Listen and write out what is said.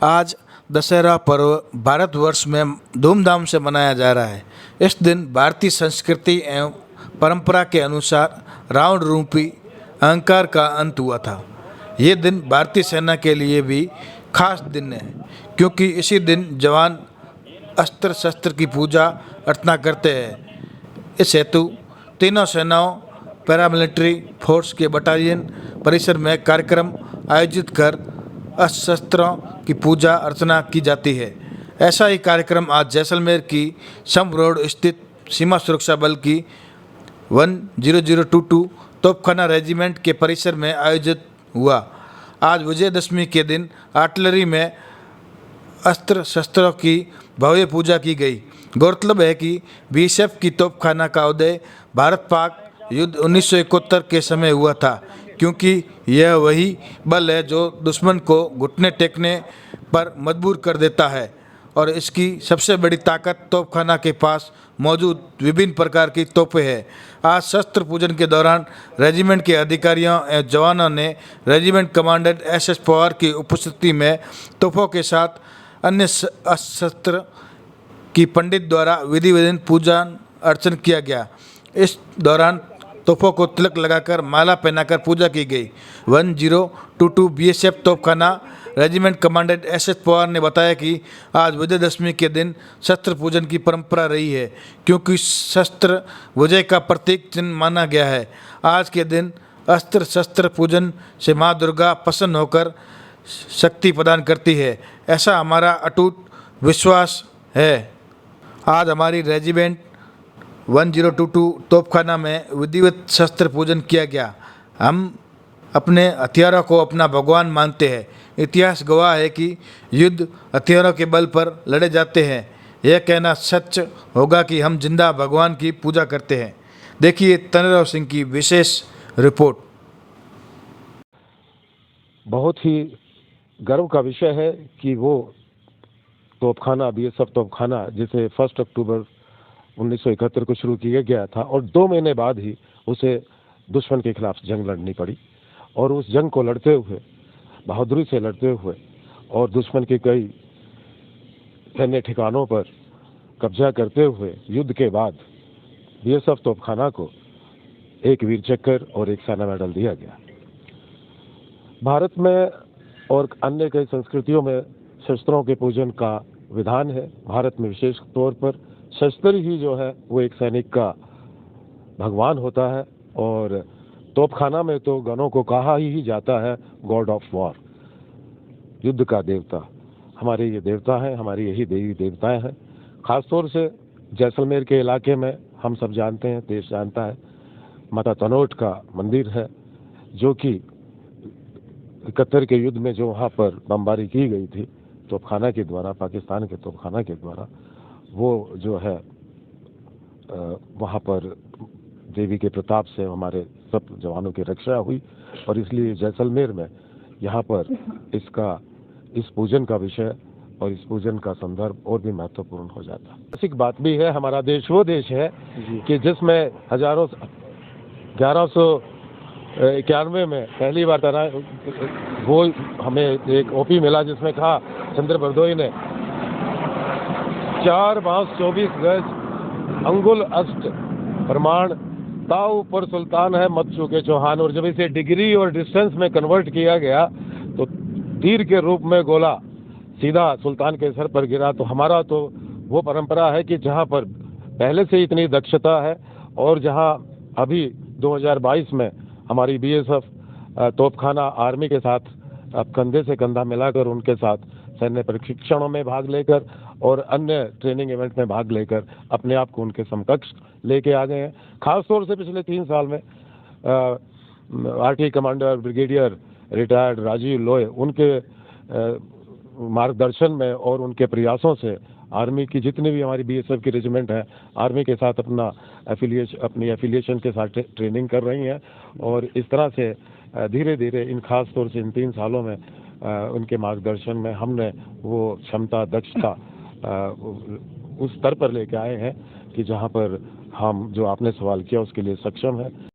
आज दशहरा पर्व भारतवर्ष में धूमधाम से मनाया जा रहा है। इस दिन भारतीय संस्कृति एवं परंपरा के अनुसार रावण रूपी अहंकार का अंत हुआ था। ये दिन भारतीय सेना के लिए भी खास दिन है, क्योंकि इसी दिन जवान अस्त्र शस्त्र की पूजा अर्चना करते हैं। इस हेतु तीनों सेनाओं पैरामिलिट्री फोर्स के बटालियन परिसर में कार्यक्रम आयोजित कर अस्त्र शस्त्रों की पूजा अर्चना की जाती है। ऐसा ही कार्यक्रम आज जैसलमेर की शंभ रोड स्थित सीमा सुरक्षा बल की 10022 तोपखाना रेजिमेंट के परिसर में आयोजित हुआ। आज विजयदशमी के दिन आर्टिलरी में अस्त्र शस्त्रों की भव्य पूजा की गई। गौरतलब है कि बीएसएफ की तोपखाना का उदय भारत पाक युद्ध 1971 के समय हुआ था, क्योंकि यह वही बल है जो दुश्मन को घुटने टेकने पर मजबूर कर देता है और इसकी सबसे बड़ी ताकत तोपखाना के पास मौजूद विभिन्न प्रकार की तोपें हैं। आज शस्त्र पूजन के दौरान रेजिमेंट के अधिकारियों एवं जवानों ने रेजिमेंट कमांडेंट एस पवार की उपस्थिति में तोपों के साथ अन्य शस्त्र की पंडित द्वारा विधि पूजन अर्चन किया गया। इस दौरान तोपों को तिलक लगाकर माला पहनाकर पूजा की गई। 1022 बीएसएफ तोपखाना रेजिमेंट कमांडेंट एस पवार ने बताया कि आज विजयदशमी के दिन शस्त्र पूजन की परंपरा रही है, क्योंकि शस्त्र विजय का प्रतीक चिन्ह माना गया है। आज के दिन अस्त्र शस्त्र पूजन से माँ दुर्गा प्रसन्न होकर शक्ति प्रदान करती है, ऐसा हमारा अटूट विश्वास है। आज हमारी रेजिमेंट 1022 तोपखाना में विधिवत शस्त्र पूजन किया गया। हम अपने हथियारों को अपना भगवान मानते हैं। इतिहास गवाह है कि युद्ध हथियारों के बल पर लड़े जाते हैं। यह कहना सच होगा कि हम जिंदा भगवान की पूजा करते हैं। देखिए तनराव सिंह की विशेष रिपोर्ट। बहुत ही गर्व का विषय है कि वो तोपखाना बीएसएफ तोपखाना जिसे 1 अक्टूबर 1971 को शुरू किया गया था और 2 महीने बाद ही उसे दुश्मन के खिलाफ जंग लड़नी पड़ी, और उस जंग को लड़ते हुए बहादुरी से लड़ते हुए और दुश्मन के कई सैन्य ठिकानों पर कब्जा करते हुए युद्ध के बाद बीएसएफ तोपखाना को एक वीर चक्र और एक सेना मेडल दिया गया। भारत में और अन्य कई संस्कृतियों में शस्त्रों के पूजन का विधान है। भारत में विशेष तौर पर शस्त्र ही जो है वो एक सैनिक का भगवान होता है, और तोपखाना में तो गनों को कहा ही जाता है गॉड ऑफ वॉर, युद्ध का देवता। हमारे ये देवता हैं, हमारी यही देवी देवताएं हैं। खासतौर से जैसलमेर के इलाके में हम सब जानते हैं, देश जानता है, माता तनोट का मंदिर है, जो कि 71 के युद्ध में जो वहाँ पर बमबारी की गई थी तोपखाना के द्वारा, पाकिस्तान के तोपखाना के द्वारा, वो जो है वहाँ पर देवी के प्रताप से हमारे सब जवानों की रक्षा हुई, और इसलिए जैसलमेर में यहाँ पर इस पूजन का विषय और इस पूजन का संदर्भ और भी महत्वपूर्ण हो जाता है। ऐसी बात भी है, हमारा देश वो देश है कि जिसमें 1191 में पहली बार वो हमें एक ओपी मिला, जिसमें कहा चंद्र बरदोई ने 4 बांस 24 गज अंगुल अष्ट प्रमाण ताऊ पर सुल्तान है मत चूके चौहान। और जब इसे डिग्री और डिस्टेंस में कन्वर्ट किया गया तो तीर के रूप में गोला सीधा सुल्तान के सर पर गिरा। तो हमारा तो वो परंपरा है कि जहाँ पर पहले से इतनी दक्षता है, और जहाँ अभी 2022 में हमारी बीएसएफ तोपखाना आर्मी के साथ अब कंधे से कंधा मिलाकर उनके साथ सैन्य प्रशिक्षणों में भाग लेकर और अन्य ट्रेनिंग इवेंट में भाग लेकर अपने आप को उनके समकक्ष लेके आ गए हैं। खासतौर से पिछले 3 साल में R T commander brigadier retired Rajeev Loy, उनके मार्गदर्शन में और उनके प्रयासों से आर्मी की जितनी भी हमारी बीएसएफ की रेजिमेंट है आर्मी के साथ अपनी एफिलिएशन के साथ ट्रेनिंग कर रही हैं, और इस तरह से धीरे धीरे इन खास तौर से इन 3 सालों में उनके मार्गदर्शन में हमने वो क्षमता दक्षता उस स्तर पर लेके आए हैं कि जहां पर हम जो आपने सवाल किया उसके लिए सक्षम है।